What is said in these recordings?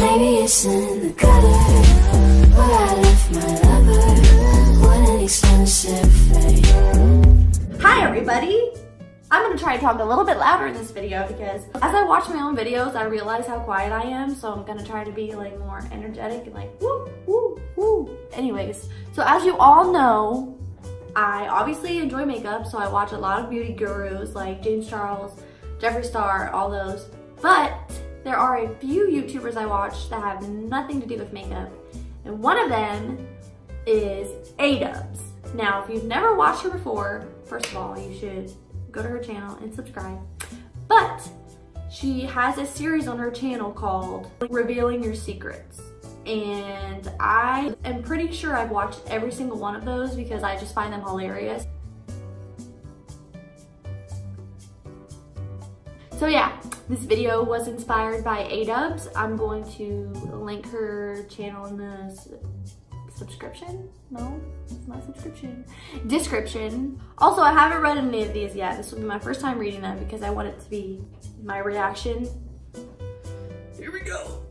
Maybe it's in the gutter where I left my lover. What an expensive fate. Hi everybody! I'm gonna try to talk a little bit louder in this video because as I watch my own videos, I realize how quiet I am. So I'm gonna try to be like more energetic and like woo, woo, woo. Anyways, so as you all know, I obviously enjoy makeup. So I watch a lot of beauty gurus like James Charles, Jeffree Star, all those. But there are a few YouTubers I watch that have nothing to do with makeup. And one of them is A-Dubs. Now, if you've never watched her before, first of all, you should go to her channel and subscribe. But she has a series on her channel called Revealing Your Secrets. And I am pretty sure I've watched every single one of those because I just find them hilarious. So yeah, this video was inspired by A-Dubs. I'm going to link her channel in the subscription? No, it's not subscription. Description. Also, I haven't read any of these yet. This will be my first time reading them because I want it to be my reaction. Here we go.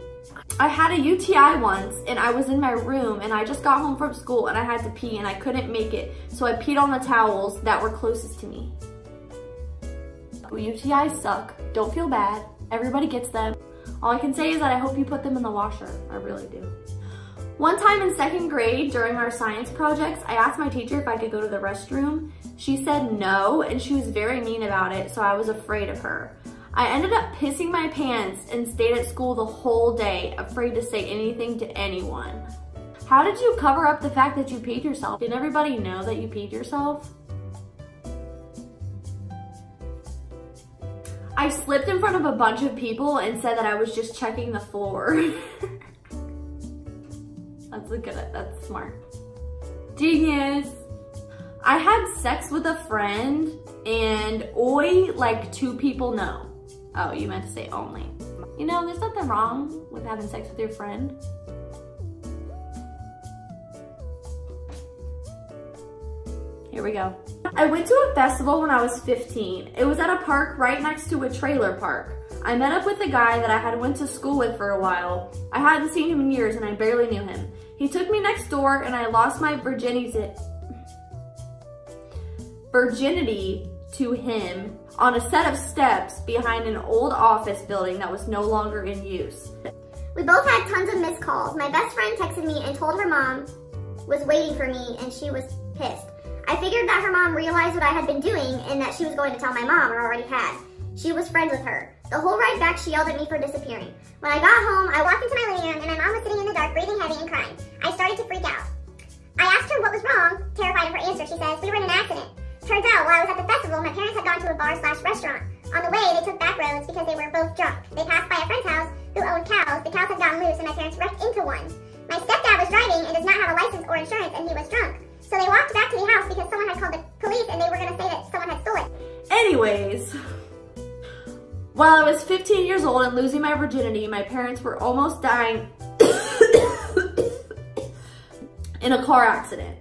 I had a UTI once and I was in my room and I just got home from school and I had to pee and I couldn't make it. So I peed on the towels that were closest to me. UTIs suck. Don't feel bad. Everybody gets them. All I can say is that I hope you put them in the washer. I really do. One time in 2nd grade during our science projects, I asked my teacher if I could go to the restroom. She said no, and she was very mean about it, so I was afraid of her. I ended up pissing my pants and stayed at school the whole day, afraid to say anything to anyone. How did you cover up the fact that you peed yourself? Did everybody know that you peed yourself? I slipped in front of a bunch of people and said that I was just checking the floor. That's smart. Genius. I had sex with a friend and like 2 people know. Oh, you meant to say only. You know, there's nothing wrong with having sex with your friend. Here we go. I went to a festival when I was 15. It was at a park right next to a trailer park. I met up with a guy that I had went to school with for a while. I hadn't seen him in years and I barely knew him. He took me next door and I lost my virginity to him on a set of steps behind an old office building that was no longer in use. We both had tons of missed calls. My best friend texted me and told her mom was waiting for me and she was pissed. I figured that her mom realized what I had been doing and that she was going to tell my mom, or already had. She was friends with her. The whole ride back, she yelled at me for disappearing. When I got home, I walked into my living room and my mom was sitting in the dark, breathing heavy and crying. I started to freak out. I asked her what was wrong. Terrified of her answer, she says, "We were in an accident." Turns out, while I was at the festival, my parents had gone to a bar/restaurant. On the way, they took back roads because they were both drunk. They passed by a friend's house who owned cows. The cows had gotten loose and my parents wrecked into one. My stepdad was driving and does not have a license or insurance and he was drunk. So they walked back to the house because someone had called the police and they were going to say that someone had stolen it. Anyways, while I was 15 years old and losing my virginity, my parents were almost dying in a car accident.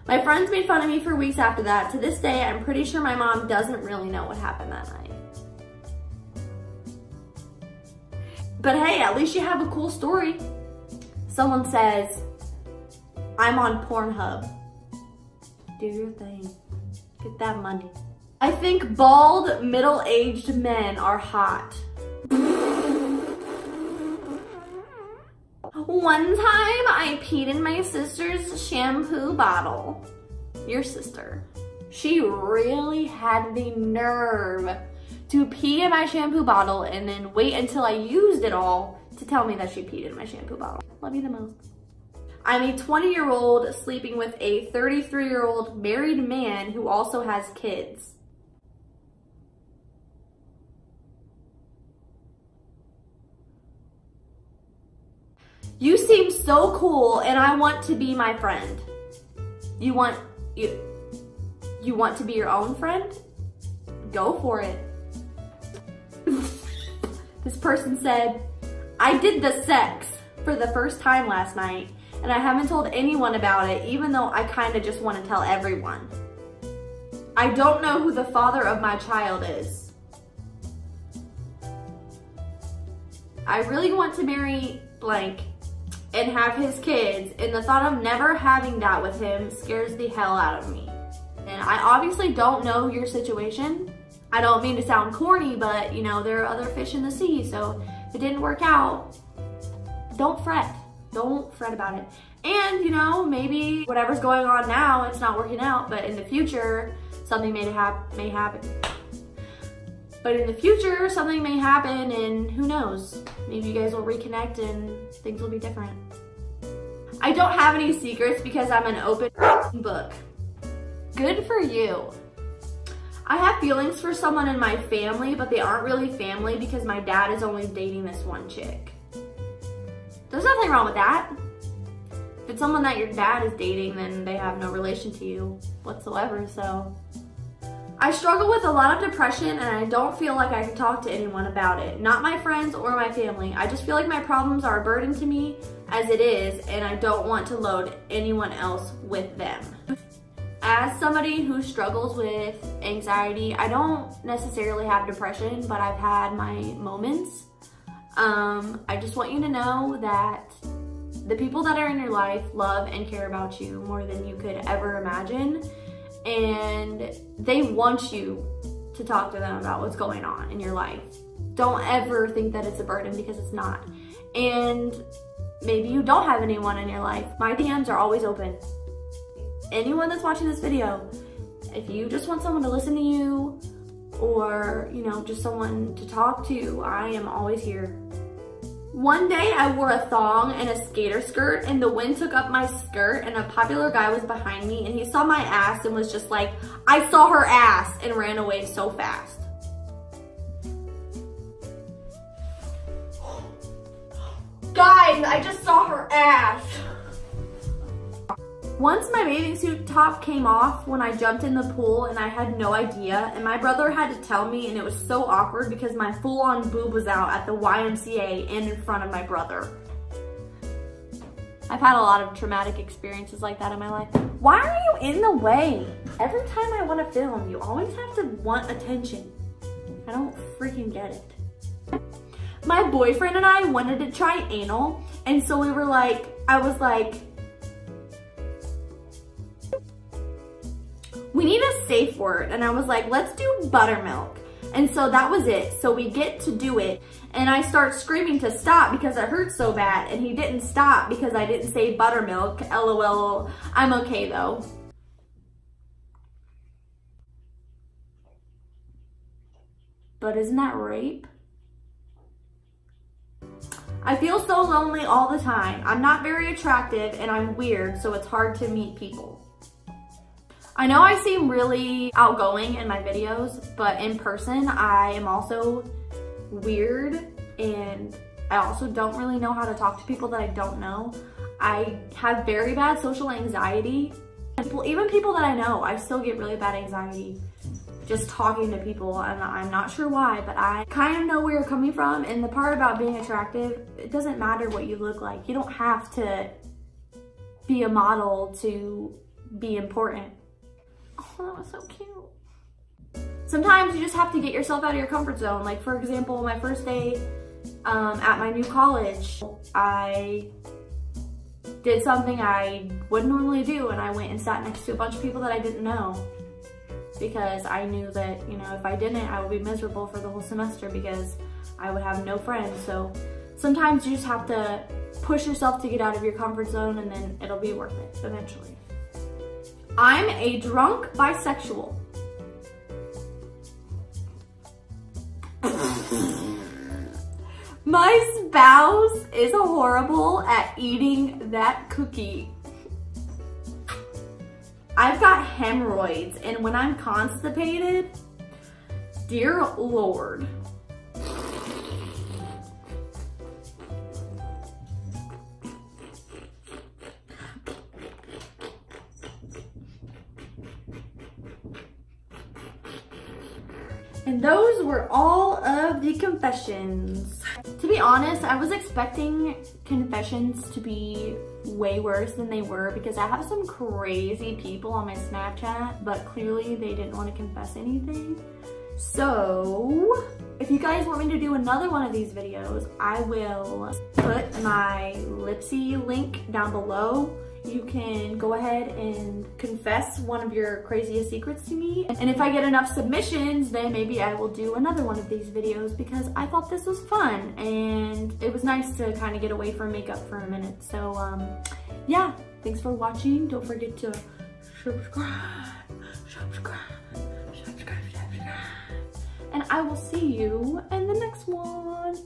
My friends made fun of me for weeks after that. To this day, I'm pretty sure my mom doesn't really know what happened that night. But hey, at least you have a cool story. Someone says, "I'm on Pornhub." Do your thing. Get that money. I think bald, middle-aged men are hot. One time I peed in my sister's shampoo bottle. Your sister. She really had the nerve to pee in my shampoo bottle and then wait until I used it all to tell me that she peed in my shampoo bottle. Love you the most. I'm a 20-year-old sleeping with a 33-year-old married man who also has kids. You seem so cool and I want to be my friend. You want to be your own friend? Go for it. This person said, "I did the sex for the first time last night and I haven't told anyone about it, even though I kind of just want to tell everyone. I don't know who the father of my child is." I really want to marry blank and have his kids, and the thought of never having that with him scares the hell out of me. And I obviously don't know your situation. I don't mean to sound corny, but you know, there are other fish in the sea, so if it didn't work out, don't fret. Don't fret about it. And you know, maybe whatever's going on now, it's not working out, but in the future, something may happen. But in the future, something may happen, and who knows? Maybe you guys will reconnect and things will be different. I don't have any secrets because I'm an open book. Good for you. I have feelings for someone in my family, but they aren't really family because my dad is only dating this one chick. There's nothing wrong with that. If it's someone that your dad is dating, then they have no relation to you whatsoever, so. I struggle with a lot of depression and I don't feel like I can talk to anyone about it. Not my friends or my family. I just feel like my problems are a burden to me as it is, and I don't want to load anyone else with them. As somebody who struggles with anxiety, I don't necessarily have depression, but I've had my moments. I just want you to know that the people that are in your life love and care about you more than you could ever imagine. And they want you to talk to them about what's going on in your life. Don't ever think that it's a burden, because it's not. And maybe you don't have anyone in your life. My DMs are always open. Anyone that's watching this video, if you just want someone to listen to you, or you know, just someone to talk to, I am always here. One day I wore a thong and a skater skirt, and the wind took up my skirt, and a popular guy was behind me, and he saw my ass and was just like, "I saw her ass," and ran away so fast. Guys, I just saw her ass. Once my bathing suit top came off when I jumped in the pool, and I had no idea, and my brother had to tell me, and it was so awkward because my full-on boob was out at the YMCA and in front of my brother. I've had a lot of traumatic experiences like that in my life. Why are you in the way? Every time I want to film, you always have to want attention. I don't freaking get it. My boyfriend and I wanted to try anal, and so we were like, I was like, we need a safe word, and I was like, let's do buttermilk. And so that was it. So we get to do it, and I start screaming to stop because it hurts so bad, and he didn't stop because I didn't say buttermilk. LOL. I'm okay though. But isn't that rape? I feel so lonely all the time. I'm not very attractive and I'm weird, so it's hard to meet people. I know I seem really outgoing in my videos, but in person, I am also weird, and I also don't really know how to talk to people that I don't know. I have very bad social anxiety. Even people that I know, I still get really bad anxiety just talking to people, and I'm not sure why, but I kind of know where you're coming from. And the part about being attractive, it doesn't matter what you look like. You don't have to be a model to be important. Oh, that was so cute. Sometimes you just have to get yourself out of your comfort zone. Like, for example, my first day at my new college, I did something I wouldn't normally do, and I went and sat next to a bunch of people that I didn't know, because I knew that, you know, if I didn't, I would be miserable for the whole semester because I would have no friends. So sometimes you just have to push yourself to get out of your comfort zone, and then it'll be worth it eventually. I'm a drunk bisexual. My spouse is horrible at eating that cookie. I've got hemorrhoids, and when I'm constipated, dear Lord. And those were all of the confessions. To be honest, I was expecting confessions to be way worse than they were, because I have some crazy people on my Snapchat, but clearly they didn't want to confess anything. So if you guys want me to do another one of these videos, I will put my lipsi link down below. You can go ahead and confess one of your craziest secrets to me. And if I get enough submissions, then maybe I will do another one of these videos because I thought this was fun and it was nice to kind of get away from makeup for a minute. So yeah, thanks for watching. Don't forget to subscribe. And I will see you in the next one.